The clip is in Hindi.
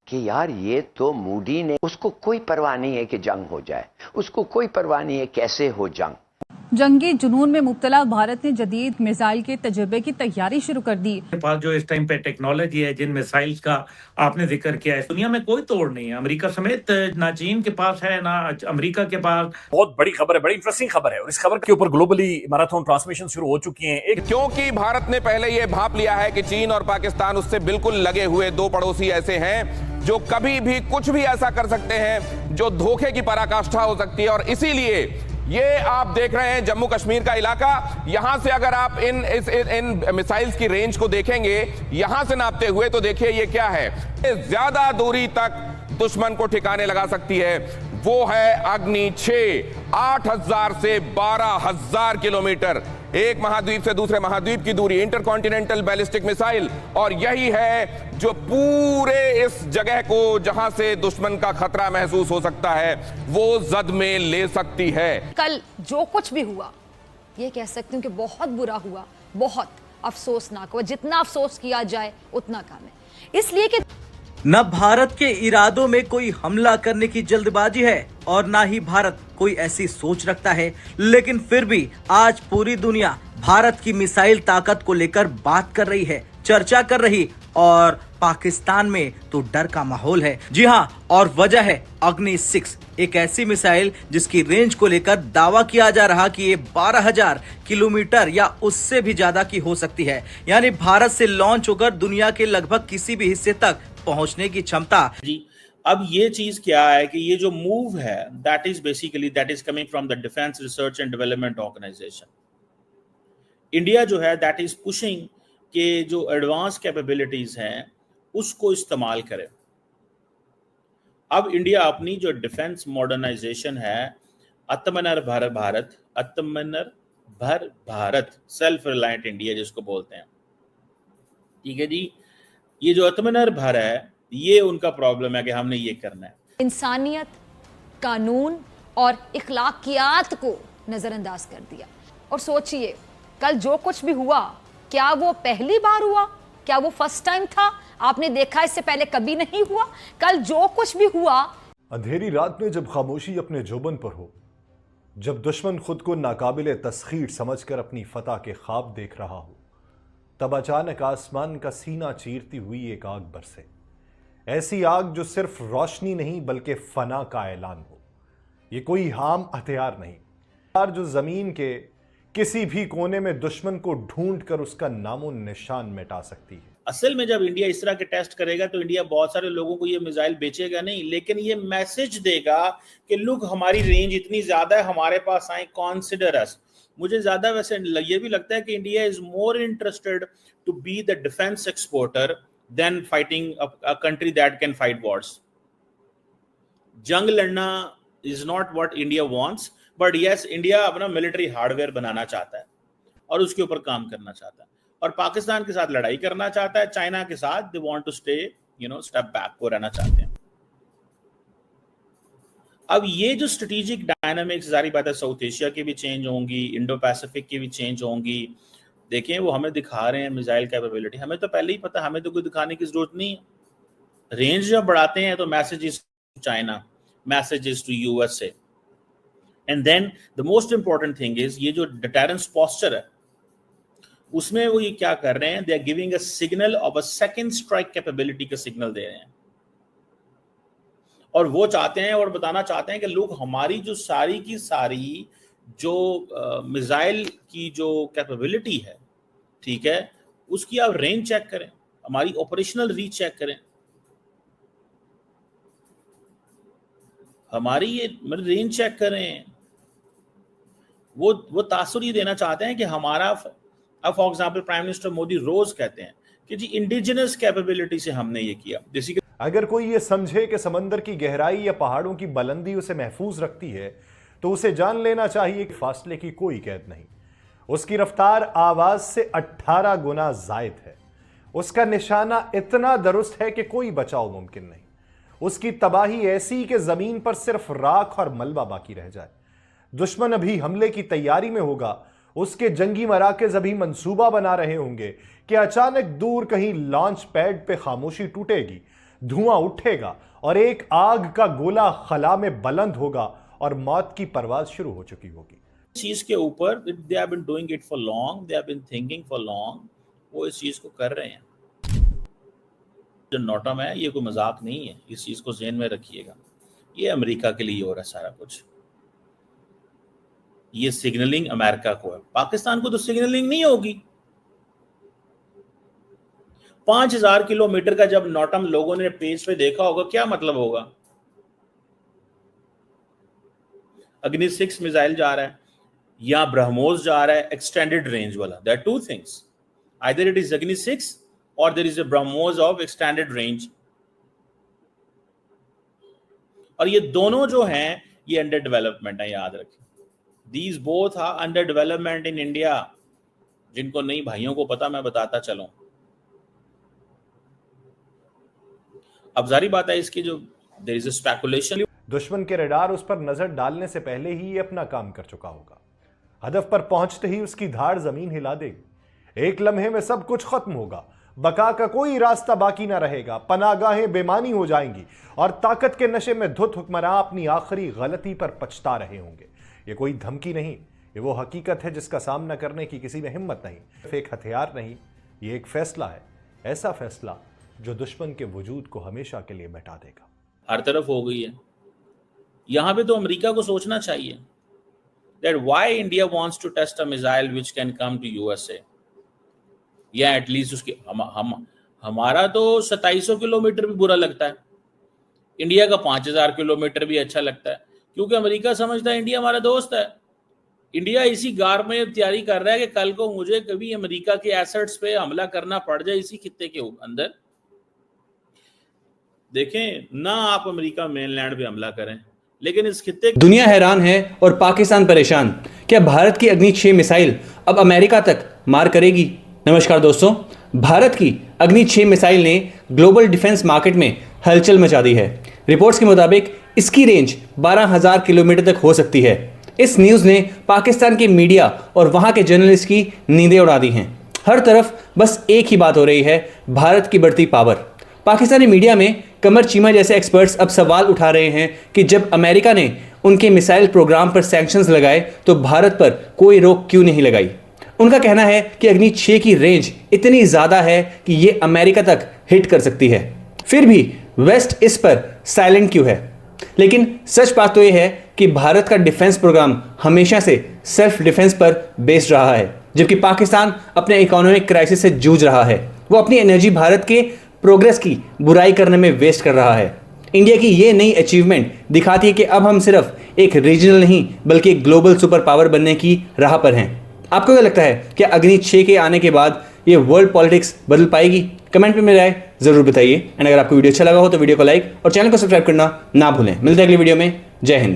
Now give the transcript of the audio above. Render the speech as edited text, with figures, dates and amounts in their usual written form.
कि यार ये तो मोदी ने, उसको कोई परवाह नहीं है कि जंग हो जाए, उसको कोई परवाह नहीं है कैसे हो जंग। जंगी जुनून में मुब्तला भारत ने जदीद मिसाइल के तजर्बे की तैयारी शुरू कर दी। पास जो इस टाइम पे टेक्नोलॉजी है, जिन मिसाइल्स का आपने जिक्र किया है, दुनिया में कोई तोड़ नहीं है। अमेरिका समेत ना चीन के पास है, ना अमेरिका के पास। बहुत बड़ी खबर है, बड़ी इंटरेस्टिंग खबर है, और इस खबर के ऊपर ग्लोबली मैराथन ट्रांसमिशन शुरू हो चुकी हैं। क्योंकि भारत ने पहले यह भांप लिया है कि चीन और पाकिस्तान उससे बिल्कुल लगे हुए दो पड़ोसी ऐसे हैं जो कभी भी कुछ भी ऐसा कर सकते हैं जो धोखे की पराकाष्ठा हो सकती है। और इसीलिए ये आप देख रहे हैं जम्मू कश्मीर का इलाका, यहां से अगर आप इन मिसाइल्स की रेंज को देखेंगे, यहां से नापते हुए, तो देखिए ये क्या है। ज्यादा दूरी तक दुश्मन को ठिकाने लगा सकती है, वो है अग्नि 6। 8,000 से 12,000 किलोमीटर एक महाद्वीप से दूसरे महाद्वीप की दूरी, इंटरकॉन्टिनेंटल बैलिस्टिक मिसाइल। और यही है जो पूरे इस जगह को जहां से दुश्मन का खतरा महसूस हो सकता है वो जद में ले सकती है। कल जो कुछ भी हुआ, ये कह सकती हूँ कि बहुत बुरा हुआ, बहुत अफसोसनाक हुआ। जितना अफसोस किया जाए उतना कम है, इसलिए कि न भारत के इरादों में कोई हमला करने की जल्दबाजी है और ना ही भारत कोई ऐसी सोच रखता है, लेकिन फिर भी आज पूरी दुनिया भारत की मिसाइल ताकत को लेकर बात कर रही है, चर्चा कर रही, और पाकिस्तान में तो डर का माहौल है। जी हाँ, और वजह है अग्नि 6, एक ऐसी मिसाइल जिसकी रेंज को लेकर दावा किया जा रहा कि ये 12,000 किलोमीटर या उससे भी ज्यादा की हो सकती है, यानी भारत से लॉन्च होकर दुनिया के लगभग किसी भी हिस्से तक पहुंचने की क्षमता जी। अब ये चीज क्या है कि ये जो मूव है that is coming from the defence research and development organisation. India जो है दैट इज पुशिंग के जो एडवांस कैपेबिलिटीज हैं उसको इस्तेमाल करे। अब इंडिया अपनी जो डिफेंस मॉडर्नाइजेशन है, आत्मनिर्भर भारत, सेल्फ रिलायंट इंडिया जिसको बोलते हैं, ठीक है जी। ये जो आत्मनिर्भर है, ये उनका प्रॉब्लम है कि हमने ये करना है। इंसानियत, कानून और इखलाकियात को नजरअंदाज कर दिया। और सोचिए, कल जो कुछ भी हुआ, क्या वो पहली बार हुआ? क्या वो फर्स्ट टाइम था? आपने देखा इससे पहले कभी नहीं हुआ। कल जो कुछ भी हुआ, अंधेरी रात में जब खामोशी अपने जोबन पर हो, जब दुश्मन खुद को नाकाबिले तस्खीर समझकर अपनी फतह के ख्वाब देख रहा हो, तब अचानक आसमान का सीना चीरती हुई एक आग बरसे। ऐसी आग जो सिर्फ रोशनी नहीं बल्कि फना का ऐलान हो। ये कोई आम हथियार नहीं, हथियार जो जमीन के किसी भी कोने में दुश्मन को ढूंढ कर उसका नामो निशान मिटा सकती है। असल में जब इंडिया इस तरह के टेस्ट करेगा तो इंडिया बहुत सारे लोगों को ये मिसाइल बेचेगा नहीं, लेकिन ये मैसेज देगा कि लुक हमारी रेंज इतनी ज्यादा है, हमारे पास आए, कॉन्सिडर अस। मुझे ज्यादा वैसे ये भी लगता है कि India is more interested to be the defence exporter than fighting a country that can fight wars. जंग लड़ना is not what India wants, but yes, India अपना मिलिट्री हार्डवेयर बनाना चाहता है और उसके ऊपर काम करना चाहता है, और पाकिस्तान के साथ लड़ाई करना चाहता है, चाइना के साथ they want to stay step back को रहना चाहते हैं। अब ये जो स्ट्रेटेजिक डायनामिक्स, जारी बात है साउथ एशिया की भी चेंज होंगी, इंडो पैसिफिक की भी चेंज होंगी। देखें, वो हमें दिखा रहे हैं मिसाइल कैपेबिलिटी, हमें तो पहले ही पता, हमें तो कोई दिखाने की जरूरत नहीं है। रेंज जब बढ़ाते हैं तो messages to China, messages to USA, and then the most important thing is ये जो डिटरेंस पोस्चर है उसमें वो ये क्या कर रहे हैं, they are giving a signal of a second strike capability का सिग्नल दे रहे हैं। और वो चाहते हैं और बताना चाहते हैं कि लोग हमारी जो सारी की सारी जो मिसाइल की जो कैपेबिलिटी है, ठीक है, उसकी आप रेंज चेक करें, हमारी ऑपरेशनल रीच चेक करें, हमारी ये रेंज चेक करें। वो तासुर ये देना चाहते हैं कि हमारा, अब for example prime minister Modi रोज कहते हैं कि जी इंडिजिनस कैपेबिलिटी से हमने ये किया। जैसे कि अगर कोई ये समझे कि समंदर की गहराई या पहाड़ों की बुलंदी उसे महफूज रखती है, तो उसे जान लेना चाहिए कि फासले की कोई कैद नहीं। उसकी रफ्तार आवाज से 18 गुना जायद है। उसका निशाना इतना दुरुस्त है कि कोई बचाव मुमकिन नहीं। उसकी तबाही ऐसी कि जमीन पर सिर्फ राख और मलबा बाकी रह जाए। दुश्मन अभी हमले की तैयारी में होगा, उसके जंगी मराकज अभी मंसूबा बना रहे होंगे कि अचानक दूर कहीं लॉन्च पैड पे खामोशी टूटेगी, धुआं उठेगा और एक आग का गोला खला में बुलंद होगा और मौत की परवाज शुरू हो चुकी होगी। चीज के ऊपर they have been doing it for long, they have been thinking for long, वो इस चीज को कर रहे हैं। जो नोटम है ये कोई मजाक नहीं है, इस चीज को ज़हन में रखिएगा। ये अमेरिका के लिए हो रहा है सारा कुछ, ये सिग्नलिंग अमेरिका को है, पाकिस्तान को तो सिग्नलिंग नहीं होगी। 5000 किलोमीटर का जब नोटम लोगों ने पेज पे देखा होगा, क्या मतलब होगा? अग्नि 6 मिसाइल जा रहा है या ब्रह्मोस जा रहा है एक्सटेंडेड रेंज वाला। There are two things, either it is Agni 6 और there is a BrahMos of extended range, और ये दोनों जो हैं ये अंडर डेवलपमेंट है, याद रखें। These both are under development in India. जिनको नहीं भाइयों को पता, मैं बताता चलूं। अब जारी बात है इसकी, जो देयर इज अ स्पेकुलेशन, दुश्मन के रडार उस पर नजर डालने से पहले ही ये अपना काम कर चुका होगा। हदफ पर पहुंचते ही उसकी धाड़ जमीन हिला देगी। एक लम्हे में सब कुछ खत्म होगा, बका का कोई रास्ता बाकी ना रहेगा, पनागाहें बेमानी हो जाएंगी और ताकत के नशे में धुत हुक्मरान अपनी आखिरी गलती पर पछता रहे होंगे। ये कोई धमकी नहीं, ये वो हकीकत है जिसका सामना करने की किसी में हिम्मत नहीं। सिर्फ एक हथियार नहीं, ये एक फैसला है, ऐसा फैसला जो दुश्मन के वजूद को हमेशा के लिए मिटा देगा। हर तरफ हो गई है। यहां पे तो अमेरिका को सोचना चाहिए that why India wants to test a missile which can come to USA, या एटलीस्ट उसकी हमारा तो 2700 किलोमीटर भी बुरा लगता है, इंडिया का 5000 किलोमीटर भी अच्छा लगता है, क्योंकि अमेरिका समझता है इंडिया हमारा दोस्त है। इंडिया इसी गार में तैयारी कर रहा है कि कल को मुझे कभी अमेरिका के एसेट्स पे हमला करना पड़ जाए इसी खित्ते के अंदर। देखें ना, आप अमेरिका मेनलैंड पे हमला करें, लेकिन इस खित्ते दुनिया हैरान है और पाकिस्तान परेशान। क्या भारत की अग्नि 6 मिसाइल अब अमेरिका तक मार करेगी? नमस्कार दोस्तों, भारत की अग्नि 6 मिसाइल ने ग्लोबल डिफेंस मार्केट में हलचल मचा दी है। रिपोर्ट्स के मुताबिक इसकी रेंज 12,000 किलोमीटर तक हो सकती है। इस न्यूज़ ने पाकिस्तान के मीडिया और वहां के जर्नलिस्ट की नींदें उड़ा दी हैं। हर तरफ बस एक ही बात हो रही है, भारत की बढ़ती पावर। पाकिस्तानी मीडिया में कमर चीमा जैसे एक्सपर्ट्स अब सवाल उठा रहे हैं कि जब अमेरिका ने उनके मिसाइल प्रोग्राम पर सैंक्शंस लगाए तो भारत पर कोई रोक क्यों नहीं लगाई। उनका कहना है कि अग्नि 6 की रेंज इतनी ज़्यादा है कि ये अमेरिका तक हिट कर सकती है, फिर भी वेस्ट इस पर साइलेंट क्यों है। लेकिन सच बात तो ये है कि भारत का डिफेंस प्रोग्राम हमेशा से सेल्फ डिफेंस पर बेस्ड रहा है, जबकि पाकिस्तान अपने इकोनॉमिक क्राइसिस से जूझ रहा है। वो अपनी एनर्जी भारत के प्रोग्रेस की बुराई करने में वेस्ट कर रहा है। इंडिया की ये नई अचीवमेंट दिखाती है कि अब हम सिर्फ एक रीजनल नहीं बल्कि एक ग्लोबल सुपर पावर बनने की राह पर हैं। आपको क्या लगता है कि अग्नि 6 के आने के बाद ये वर्ल्ड पॉलिटिक्स बदल पाएगी? कमेंट में मेरी राय जरूर बताइए। एंड अगर आपको वीडियो अच्छा लगा हो तो वीडियो को लाइक और चैनल को सब्सक्राइब करना ना भूलें। मिलते हैं अगली वीडियो में। जय हिंद।